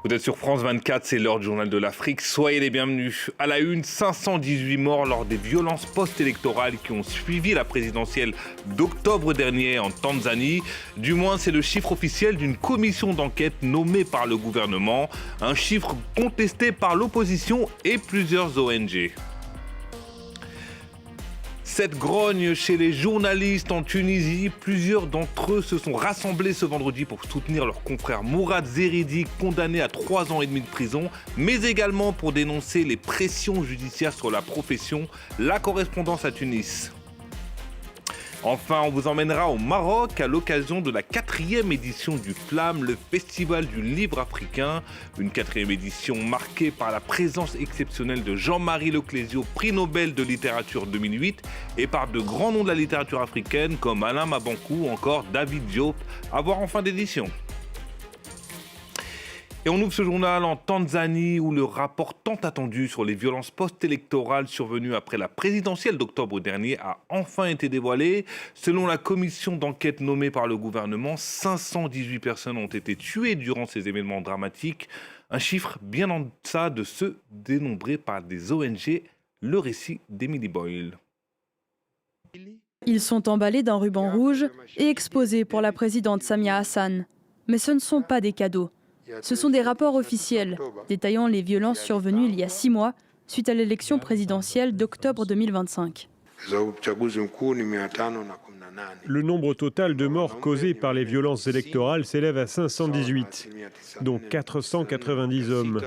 Vous êtes sur France 24, c'est l'heure du journal de l'Afrique. Soyez les bienvenus. À la une, 518 morts lors des violences post-électorales qui ont suivi la présidentielle d'octobre dernier en Tanzanie. Du moins, c'est le chiffre officiel d'une commission d'enquête nommée par le gouvernement. Un chiffre contesté par l'opposition et plusieurs ONG. Cette grogne chez les journalistes en Tunisie, plusieurs d'entre eux se sont rassemblés ce vendredi pour soutenir leur confrère Mourad Zeridi, condamné à 3 ans et demi de prison, mais également pour dénoncer les pressions judiciaires sur la profession. La correspondance à Tunis. Enfin, on vous emmènera au Maroc à l'occasion de la 4e édition du FLAM, le Festival du Livre africain. Une 4e édition marquée par la présence exceptionnelle de Jean-Marie Leclésio, prix Nobel de littérature 2008, et par de grands noms de la littérature africaine comme Alain Mabankou ou encore David Diop, à voir en fin d'édition. Et on ouvre ce journal en Tanzanie où le rapport tant attendu sur les violences post-électorales survenues après la présidentielle d'octobre dernier a enfin été dévoilé. Selon la commission d'enquête nommée par le gouvernement, 518 personnes ont été tuées durant ces événements dramatiques. Un chiffre bien en deçà de ceux dénombrés par des ONG. Le récit d'Emily Boyle. Ils sont emballés d'un ruban rouge et exposés pour la présidente Samia Hassan. Mais ce ne sont pas des cadeaux. Ce sont des rapports officiels détaillant les violences survenues il y a 6 mois suite à l'élection présidentielle d'octobre 2025. Le nombre total de morts causées par les violences électorales s'élève à 518, dont 490 hommes,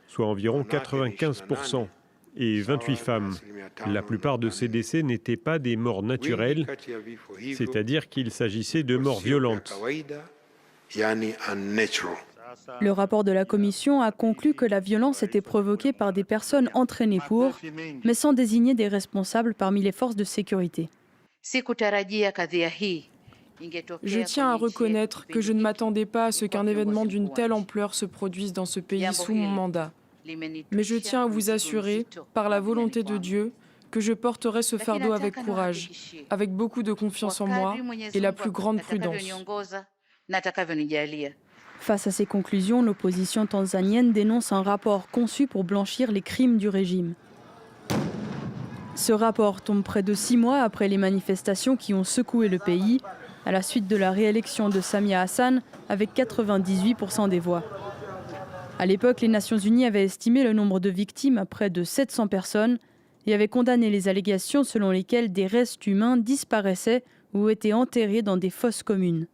soit environ 95%, et 28 femmes. La plupart de ces décès n'étaient pas des morts naturelles, c'est-à-dire qu'il s'agissait de morts violentes. Le rapport de la commission a conclu que la violence était provoquée par des personnes entraînées pour, mais sans désigner des responsables parmi les forces de sécurité. Je tiens à reconnaître que je ne m'attendais pas à ce qu'un événement d'une telle ampleur se produise dans ce pays sous mon mandat. Mais je tiens à vous assurer, par la volonté de Dieu, que je porterai ce fardeau avec courage, avec beaucoup de confiance en moi et la plus grande prudence. Face à ces conclusions, l'opposition tanzanienne dénonce un rapport conçu pour blanchir les crimes du régime. Ce rapport tombe près de 6 mois après les manifestations qui ont secoué le pays, à la suite de la réélection de Samia Hassan avec 98% des voix. À l'époque, les Nations Unies avaient estimé le nombre de victimes à près de 700 personnes et avaient condamné les allégations selon lesquelles des restes humains disparaissaient ou étaient enterrés dans des fosses communes.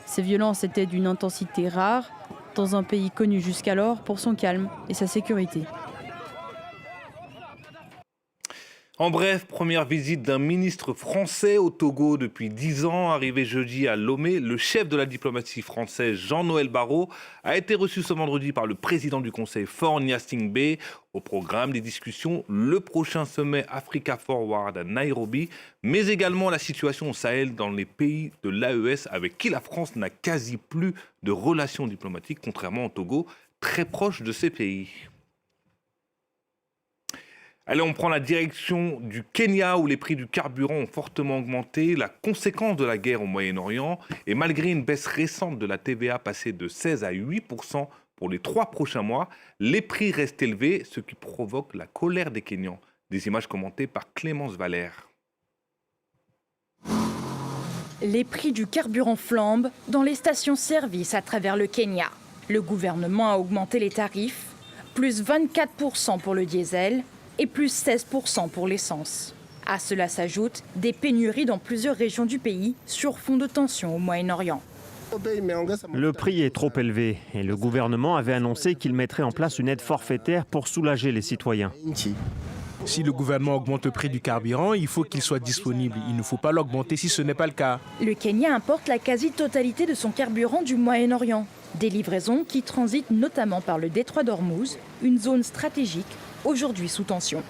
Ces violences étaient d'une intensité rare, dans un pays connu jusqu'alors pour son calme et sa sécurité. En bref, première visite d'un ministre français au Togo depuis 10 ans. Arrivé jeudi à Lomé, le chef de la diplomatie française, Jean-Noël Barrot, a été reçu ce vendredi par le président du Conseil, Faure Gnassingbé. Au programme des discussions, le prochain sommet Africa Forward à Nairobi, mais également la situation au Sahel dans les pays de l'AES avec qui la France n'a quasi plus de relations diplomatiques, contrairement au Togo, très proche de ces pays. Allez, on prend la direction du Kenya où les prix du carburant ont fortement augmenté, la conséquence de la guerre au Moyen-Orient. Et malgré une baisse récente de la TVA passée de 16 à 8% pour les 3 prochains mois, les prix restent élevés, ce qui provoque la colère des Kenyans. Des images commentées par Clémence Valère. Les prix du carburant flambent dans les stations-service à travers le Kenya. Le gouvernement a augmenté les tarifs, plus 24% pour le diesel et plus 16% pour l'essence. À cela s'ajoutent des pénuries dans plusieurs régions du pays sur fond de tension au Moyen-Orient. Le prix est trop élevé et le gouvernement avait annoncé qu'il mettrait en place une aide forfaitaire pour soulager les citoyens. Si le gouvernement augmente le prix du carburant, il faut qu'il soit disponible. Il ne faut pas l'augmenter si ce n'est pas le cas. Le Kenya importe la quasi-totalité de son carburant du Moyen-Orient. Des livraisons qui transitent notamment par le détroit d'Ormuz, une zone stratégique aujourd'hui sous tension.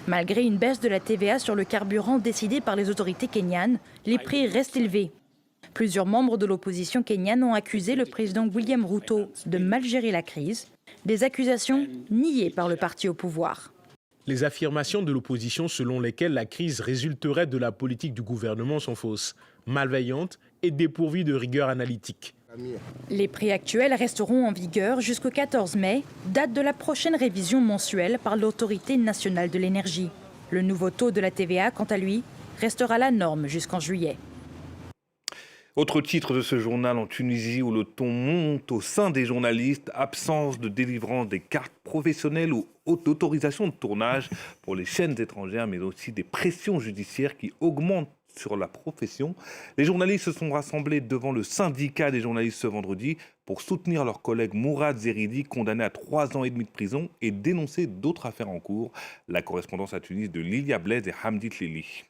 Malgré une baisse de la TVA sur le carburant décidée par les autorités kenyanes, les prix restent élevés. Plusieurs membres de l'opposition kenyane ont accusé le président William Ruto de mal gérer la crise, des accusations niées par le parti au pouvoir. Les affirmations de l'opposition selon lesquelles la crise résulterait de la politique du gouvernement sont fausses, malveillantes et dépourvues de rigueur analytique. Les prix actuels resteront en vigueur jusqu'au 14 mai, date de la prochaine révision mensuelle par l'Autorité nationale de l'énergie. Le nouveau taux de la TVA, quant à lui, restera la norme jusqu'en juillet. Autre titre de ce journal en Tunisie où le ton monte au sein des journalistes, absence de délivrance des cartes professionnelles ou d'autorisation de tournage pour les chaînes étrangères, mais aussi des pressions judiciaires qui augmentent sur la profession. Les journalistes se sont rassemblés devant le syndicat des journalistes ce vendredi pour soutenir leur collègue Mourad Zeridi, condamné à 3 ans et demi de prison, et dénoncer d'autres affaires en cours. La correspondance à Tunis de Lilia Blaise et Hamdit Lili.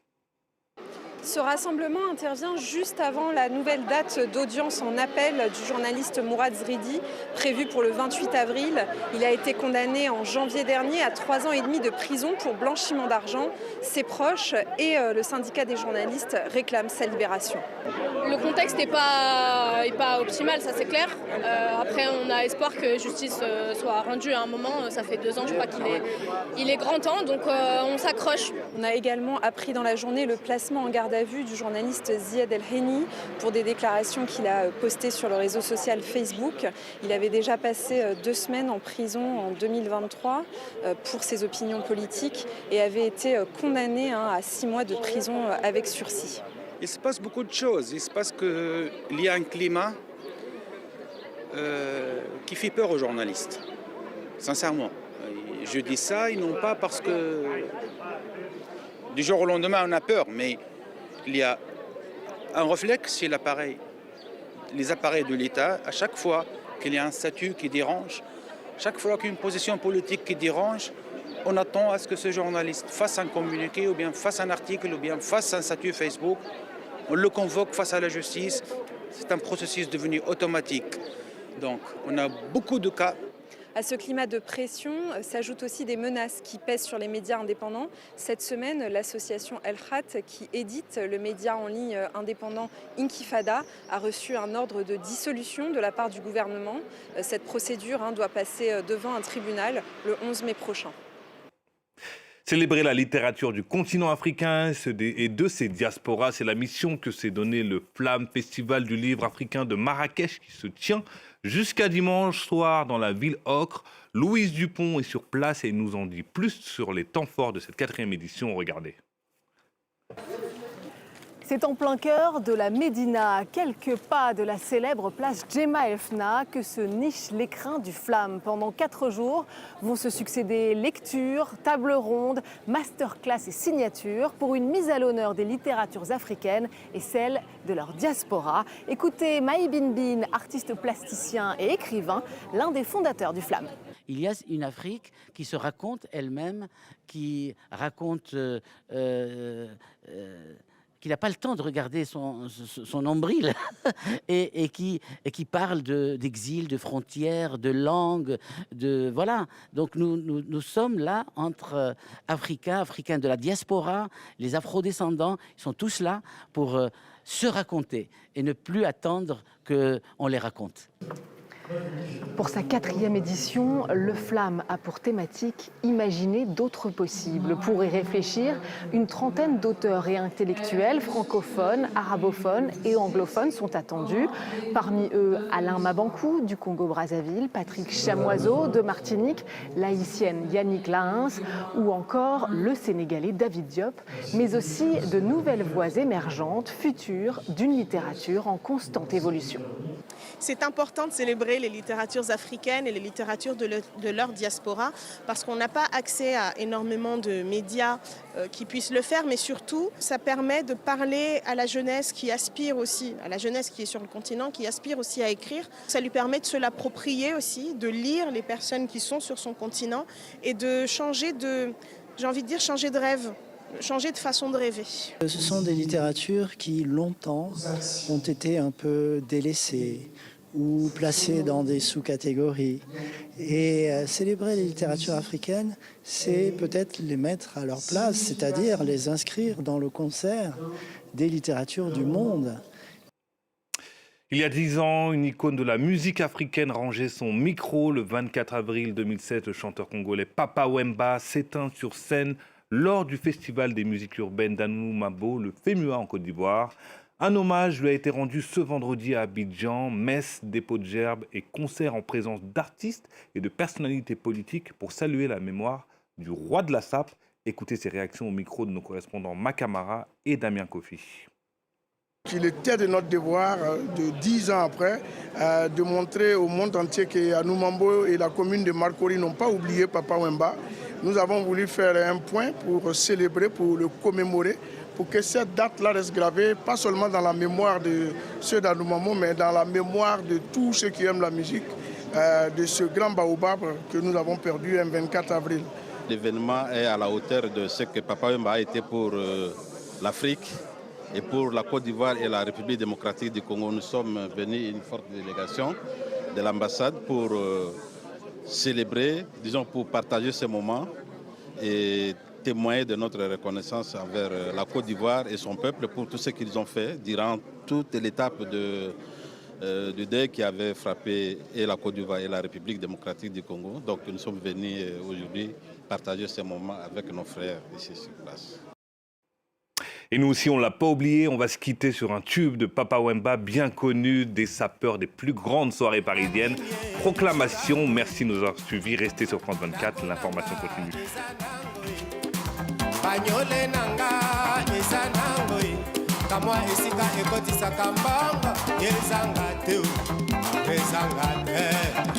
Ce rassemblement intervient juste avant la nouvelle date d'audience en appel du journaliste Mourad Zeridi, prévue pour le 28 avril. Il a été condamné en janvier dernier à 3 ans et demi de prison pour blanchiment d'argent. Ses proches et le syndicat des journalistes réclament sa libération. Le contexte n'est pas optimal, ça c'est clair. Après, on a espoir que justice soit rendue à un moment. Ça fait 2 ans, je crois qu'il est grand temps, donc on s'accroche. On a également appris dans la journée le placement en garde à vue du journaliste Ziad El-Henni pour des déclarations qu'il a postées sur le réseau social Facebook. Il avait déjà passé 2 semaines en prison en 2023 pour ses opinions politiques et avait été condamné à 6 mois de prison avec sursis. Il se passe beaucoup de choses. Il se passe qu'il y a un climat qui fait peur aux journalistes, sincèrement. Je dis ça, et non pas parce que du jour au lendemain on a peur, mais il y a un réflexe chez les appareils de l'État. À chaque fois qu'il y a un statut qui dérange, chaque fois qu'il y a une position politique qui dérange, on attend à ce que ce journaliste fasse un communiqué, ou bien fasse un article, ou bien fasse un statut Facebook. On le convoque face à la justice. C'est un processus devenu automatique. Donc on a beaucoup de cas. À ce climat de pression s'ajoutent aussi des menaces qui pèsent sur les médias indépendants. Cette semaine, l'association El Khat, qui édite le média en ligne indépendant Inkifada, a reçu un ordre de dissolution de la part du gouvernement. Cette procédure doit passer devant un tribunal le 11 mai prochain. Célébrer la littérature du continent africain et de ses diasporas, c'est la mission que s'est donnée le FLAM, Festival du livre africain de Marrakech, qui se tient jusqu'à dimanche soir dans la ville ocre. Louise Dupont est sur place et nous en dit plus sur les temps forts de cette 4e édition. Regardez. C'est en plein cœur de la Médina, à quelques pas de la célèbre place Djema El Fna, que se niche l'écrin du FLAM. Pendant 4 jours vont se succéder lectures, tables rondes, masterclass et signatures pour une mise à l'honneur des littératures africaines et celle de leur diaspora. Écoutez Maï Bin Bin, artiste plasticien et écrivain, l'un des fondateurs du FLAM. Il y a une Afrique qui se raconte elle-même, qui raconte... qui n'a pas le temps de regarder son nombril et qui parle d'exil, de frontières, de langue, voilà. Donc nous sommes là entre Africains de la diaspora, les afrodescendants, ils sont tous là pour se raconter et ne plus attendre qu'on les raconte. Pour sa 4e édition, le FLAM a pour thématique « Imaginer d'autres possibles ». Pour y réfléchir, une trentaine d'auteurs et intellectuels francophones, arabophones et anglophones sont attendus. Parmi eux, Alain Mabankou du Congo-Brazzaville, Patrick Chamoiseau de Martinique, l'haïtienne Yannick Lahens ou encore le Sénégalais David Diop, mais aussi de nouvelles voix émergentes, futures, d'une littérature en constante évolution. C'est important de célébrer les littératures africaines et les littératures de leur diaspora parce qu'on n'a pas accès à énormément de médias qui puissent le faire, mais surtout, ça permet de parler à la jeunesse qui aspire aussi, à la jeunesse qui est sur le continent, qui aspire aussi à écrire. Ça lui permet de se l'approprier aussi, de lire les personnes qui sont sur son continent et de changer de, j'ai envie de dire, changer de rêve. Changer de façon de rêver. Ce sont des littératures qui, longtemps, ont été un peu délaissées ou placées dans des sous-catégories. Et célébrer les littératures africaines, c'est peut-être les mettre à leur place, c'est-à-dire les inscrire dans le concert des littératures du monde. Il y a 10 ans, une icône de la musique africaine rangeait son micro. Le 24 avril 2007, le chanteur congolais Papa Wemba s'éteint sur scène lors du Festival des musiques urbaines d'Anou Mabo, le FEMUA en Côte d'Ivoire. Un hommage lui a été rendu ce vendredi à Abidjan, messe, dépôt de gerbes et concert en présence d'artistes et de personnalités politiques pour saluer la mémoire du roi de la Sape. Écoutez ses réactions au micro de nos correspondants Makamara et Damien Kofi. Il était de notre devoir, de 10 ans après, de montrer au monde entier qu'Anoumambo et la commune de Marcory n'ont pas oublié Papa Wemba. Nous avons voulu faire un point pour célébrer, pour le commémorer, pour que cette date-là reste gravée, pas seulement dans la mémoire de ceux d'Anoumambo, mais dans la mémoire de tous ceux qui aiment la musique, de ce grand baobab que nous avons perdu un 24 avril. L'événement est à la hauteur de ce que Papa Wemba a été pour l'Afrique et pour la Côte d'Ivoire et la République démocratique du Congo. Nous sommes venus une forte délégation de l'ambassade pour célébrer, disons pour partager ce moment et témoigner de notre reconnaissance envers la Côte d'Ivoire et son peuple pour tout ce qu'ils ont fait durant toute l'étape du deuil qui avait frappé et la Côte d'Ivoire et la République démocratique du Congo. Donc nous sommes venus aujourd'hui partager ce moment avec nos frères ici sur place. Et nous aussi, on ne l'a pas oublié, on va se quitter sur un tube de Papa Wemba, bien connu des sapeurs des plus grandes soirées parisiennes. Proclamation, merci de nous avoir suivis, restez sur France 24, l'information continue. Banyole nanga ezanango kamwa esika ekotisaka mbanga ezanga te ezanga te